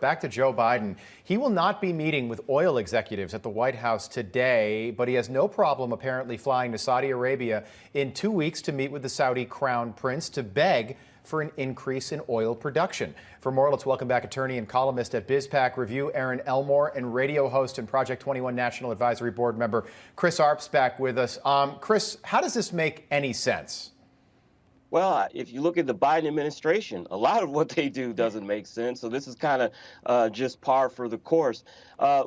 Back to Joe Biden. He will not be meeting with oil executives at the White House today, but he has no problem apparently flying to Saudi Arabia in 2 weeks to meet with the Saudi crown prince to beg for an increase in oil production. For more, let's welcome back attorney and columnist at BizPac Review, Aaron Elmore, and radio host and Project 21 National Advisory Board member Chris Arps back with us. Chris, how does this make any sense? Well, if you look at the Biden administration, a lot of what they do doesn't make sense. So this is kind of just par for the course.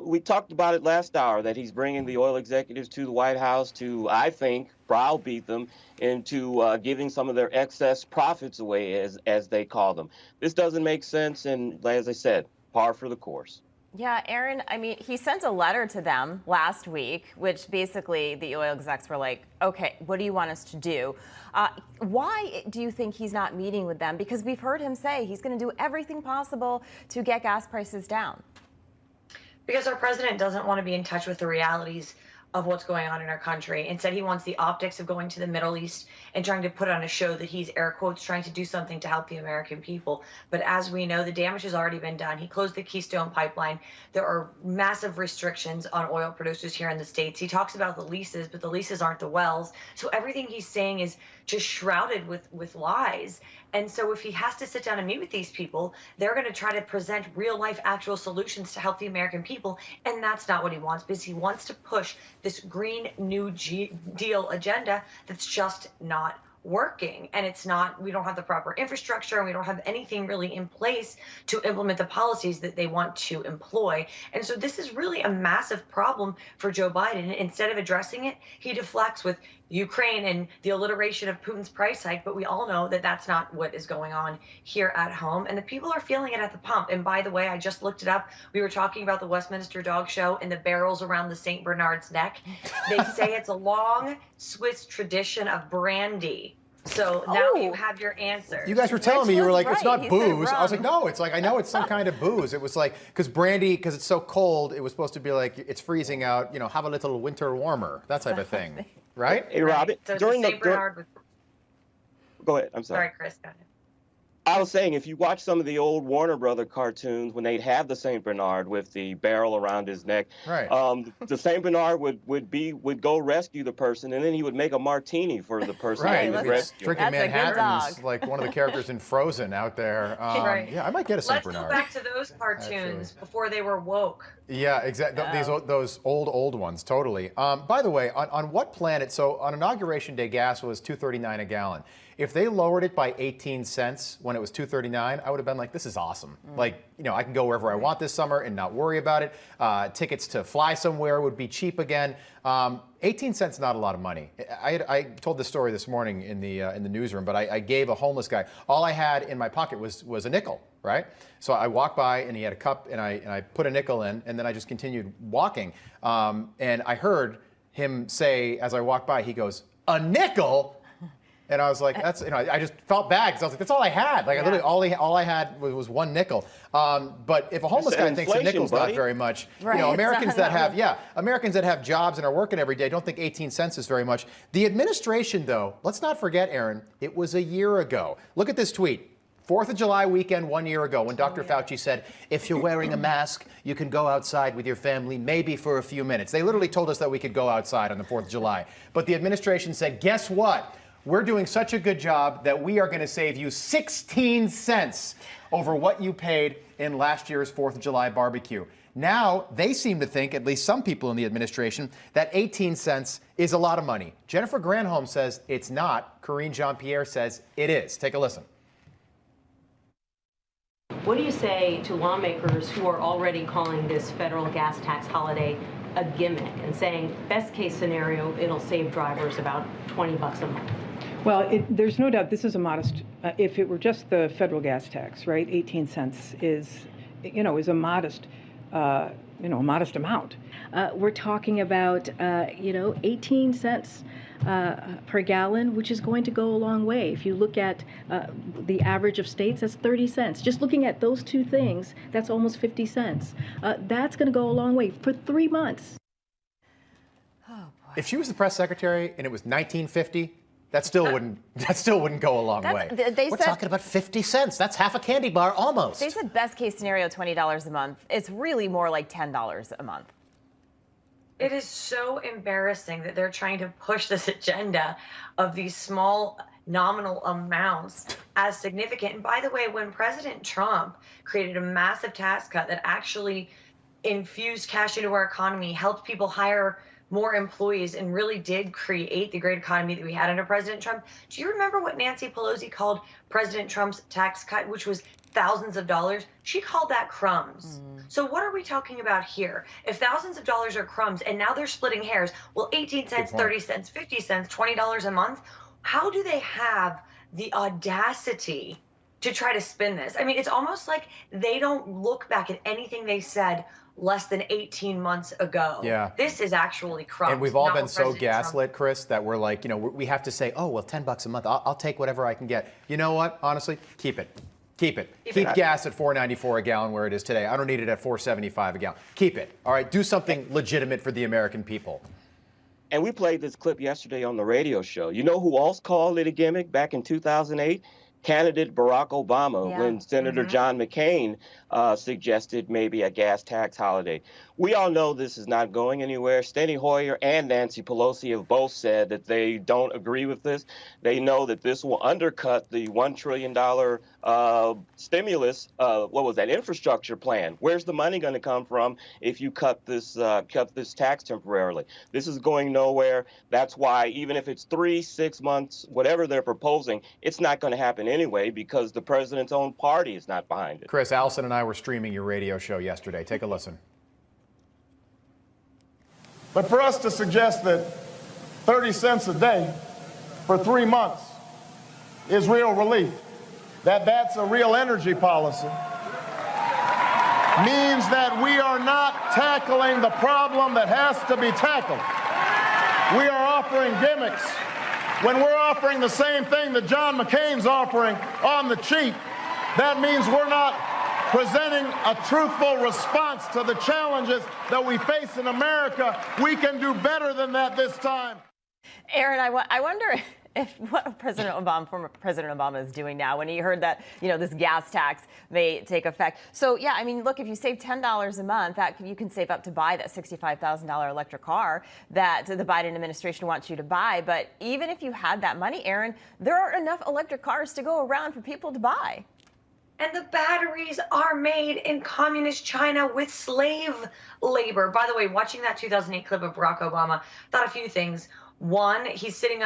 We talked about it last hour that he's bringing the oil executives to the White House to, I think, browbeat them into giving some of their excess profits away, as they call them. This doesn't make sense. And as I said, par for the course. Yeah, Aaron, I mean, he sent a letter to them last week, which basically the oil execs were like, okay, what do you want us to do? Why do you think he's not meeting with them? Because we've heard him say he's going to do everything possible to get gas prices down. Because our president doesn't want to be in touch with the realities of what's going on in our country. Instead, he wants the optics of going to the Middle East and trying to put on a show that he's, air quotes, trying to do something to help the American people. But as we know, the damage has already been done. He closed the Keystone Pipeline. There are massive restrictions on oil producers here in the States. He talks about the leases, but the leases aren't the wells. So everything he's saying is just shrouded with lies. And so if he has to sit down and meet with these people, they're going to try to present real life actual solutions to help the American people. And that's not what he wants, because he wants to push this Green New Deal agenda that's just not working. And it's not, we don't have the proper infrastructure, and we don't have anything really in place to implement the policies that they want to employ. And so this is really a massive problem for Joe Biden. Instead of addressing it, he deflects with Ukraine and the alliteration of Putin's price hike. But we all know that that's not what is going on here at home. And the people are feeling it at the pump. And by the way, I just looked it up. We were talking about the Westminster Dog Show and the barrels around the St. Bernard's neck. They say it's a long Swiss tradition of brandy. So now you have your answer. You guys were telling me, you were like, right. It's not He booze. said I was like, no, it's like, I know it's some kind of booze. It was like, because brandy, because it's so cold, it was supposed to be like, it's freezing out, you know, have a little winter warmer, that type of thing. Right? Hey, Robin, So during St. Bernard Go ahead, I'm sorry. Sorry, Chris, go ahead. I was saying, if you watch some of the old Warner Brother cartoons, when they'd have the St. Bernard with the barrel around his neck, right. The St. Bernard would go rescue the person, and then he would make a martini for the person Right, he was it's rescuing. drinking That's a good Manhattans, dog. like one of the characters in Frozen out there. Right. Yeah, I might get a St. Let's Bernard. go back to those cartoons before they were woke. Yeah, exactly. Those old ones, totally. By the way, on what planet? So on Inauguration Day, gas was $2.39 a gallon. If they lowered it by 18 cents when it was $2.39, I would have been like, this is awesome. Like, you know, I can go wherever I want this summer and not worry about it. Tickets to fly somewhere would be cheap again. 18 cents, not a lot of money. I told this story this morning in the newsroom, but I gave a homeless guy, all I had in my pocket was a nickel, right? So I walked by and he had a cup, and I put a nickel in, and then I just continued walking. And I heard him say, as I walked by, he goes, "A nickel?" And I was like, that's, you know, I just felt bad, because I was like, that's all I had. Like, I literally, all I had was one nickel. But if a homeless guy thinks a nickel's not very much, right, you know, Americans that have jobs and are working every day don't think 18 cents is very much. The administration, though, let's not forget, Aaron, it was a year ago. Look at this tweet. 4th of July weekend 1 year ago, when Dr. Fauci said, if you're wearing a mask, you can go outside with your family, maybe for a few minutes. They literally told us that we could go outside on the 4th of July. But the administration said, guess what? We're doing such a good job that we are going to save you 16 cents over what you paid in last year's 4th of July barbecue. Now, they seem to think, at least some people in the administration, that 18 cents is a lot of money. Jennifer Granholm says it's not. Karine Jean-Pierre says it is. Take a listen. What do you say to lawmakers who are already calling this federal gas tax holiday a gimmick and saying, best case scenario, it'll save drivers about $20 a month? Well, there's no doubt this is a modest, if it were just the federal gas tax, right, 18 cents is a modest, a modest amount. We're talking about, 18 cents per gallon, which is going to go a long way. If you look at the average of states, that's 30 cents. Just looking at those two things, that's almost 50 cents. That's going to go a long way for 3 months. If she was the press secretary and it was 1950, That still wouldn't go a long way. We're talking about 50 cents. That's half a candy bar almost. They said best case scenario $20 a month. It's really more like $10 a month. It is so embarrassing that they're trying to push this agenda of these small nominal amounts as significant. And by the way, when President Trump created a massive tax cut that actually infused cash into our economy, helped people hire more employees, and really did create the great economy that we had under President Trump. Do you remember what Nancy Pelosi called President Trump's tax cut, which was thousands of dollars? She called that crumbs. So what are we talking about here? If thousands of dollars are crumbs and now they're splitting hairs, well, 18 cents, 30 cents, 50 cents, $20 a month, how do they have the audacity to try to spin this? I mean, it's almost like they don't look back at anything they said less than 18 months ago. Yeah. This is actually crumbs. And we've all been what so President gaslit, Trump. Chris, that we're like, we have to say, oh, well, $10 a month. I'll take whatever I can get. You know what? Honestly, keep it. Keep it. Keep gas at $4.94 a gallon where it is today. I don't need it at $4.75 a gallon. Keep it. All right. Do something legitimate for the American people. And we played this clip yesterday on the radio show. You know who else called it a gimmick back in 2008? Candidate Barack Obama, when Senator John McCain suggested maybe a gas tax holiday. We all know this is not going anywhere. Steny Hoyer and Nancy Pelosi have both said that they don't agree with this. They know that this will undercut the $1 trillion stimulus, infrastructure plan. Where's the money going to come from if you cut this tax temporarily? This is going nowhere. That's why even if it's 3-6 months, whatever they're proposing, it's not going to happen anyway because the president's own party is not behind it. Chris, Allison and I were streaming your radio show yesterday. Take a listen. But for us to suggest that 30 cents a day for 3 months is real relief, that's a real energy policy, means that we are not tackling the problem that has to be tackled. We are offering gimmicks. When we're offering the same thing that John McCain's offering on the cheap, that means we're not presenting a truthful response to the challenges that we face in America. We can do better than that this time. Aaron, I wonder if what former President Obama is doing now when he heard that, this gas tax may take effect. So, yeah, I mean, look, if you save $10 a month, you can save up to buy that $65,000 electric car that the Biden administration wants you to buy. But even if you had that money, Aaron, there aren't enough electric cars to go around for people to buy. And the batteries are made in communist China with slave labor. By the way, watching that 2008 clip of Barack Obama, thought a few things. One, he's sitting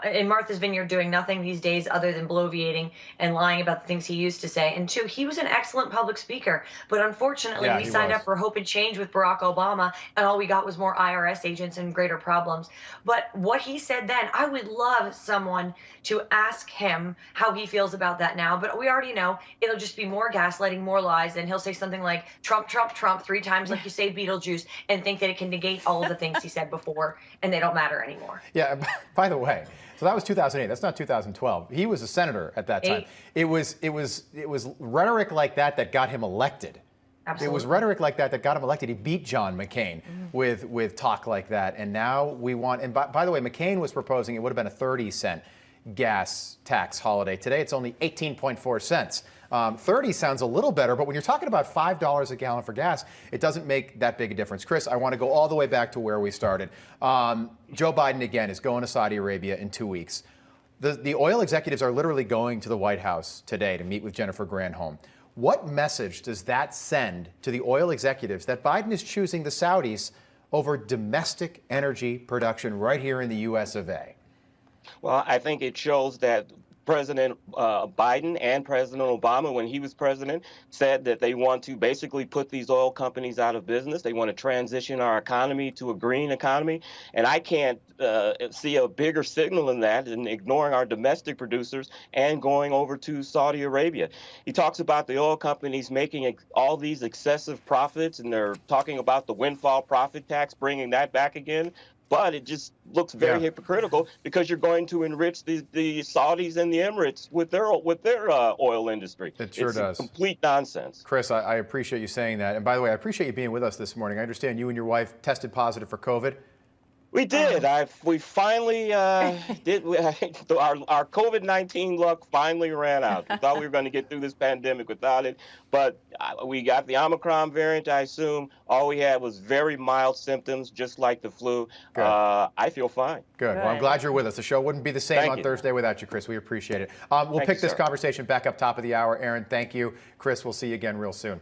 in Martha's Vineyard doing nothing these days other than bloviating and lying about the things he used to say. And two, he was an excellent public speaker. But unfortunately, we signed up for hope and change with Barack Obama, and all we got was more IRS agents and greater problems. But what he said then, I would love someone to ask him how he feels about that now. But we already know it'll just be more gaslighting, more lies. And he'll say something like Trump, Trump, Trump 3 times like you say Beetlejuice and think that it can negate all of the things he said before and they don't matter anymore. Yeah, by the way, so that was 2008. That's not 2012. He was a senator at that time. It was rhetoric like that got him elected. Absolutely. It was rhetoric like that got him elected. He beat John McCain with talk like that. And now we want, and by the way, McCain was proposing it would have been a 30-cent gas tax holiday. Today it's only 18.4 cents. 30 sounds a little better, but when you're talking about $5 a gallon for gas, it doesn't make that big a difference. Chris, I want to go all the way back to where we started. Joe Biden, again, is going to Saudi Arabia in 2 weeks. The oil executives are literally going to the White House today to meet with Jennifer Granholm. What message does that send to the oil executives that Biden is choosing the Saudis over domestic energy production right here in the U.S. of A? Well, I think it shows that President Biden and President Obama, when he was president, said that they want to basically put these oil companies out of business. They want to transition our economy to a green economy. And I can't see a bigger signal in that than ignoring our domestic producers and going over to Saudi Arabia. He talks about the oil companies making all these excessive profits, and they're talking about the windfall profit tax, bringing that back again. But it just looks very hypocritical because you're going to enrich the Saudis and the Emirates with their oil industry. It sure does. It's complete nonsense. Chris, I appreciate you saying that. And by the way, I appreciate you being with us this morning. I understand you and your wife tested positive for COVID. We did. We finally did. Our COVID-19 luck finally ran out. We thought we were going to get through this pandemic without it, but we got the Omicron variant. I assume all we had was very mild symptoms, just like the flu. Good. I feel fine. Good. Well, I'm glad you're with us. The show wouldn't be the same on Thursday without you, Chris. We appreciate it. We'll pick this conversation back up top of the hour. Aaron, thank you. Chris, we'll see you again real soon.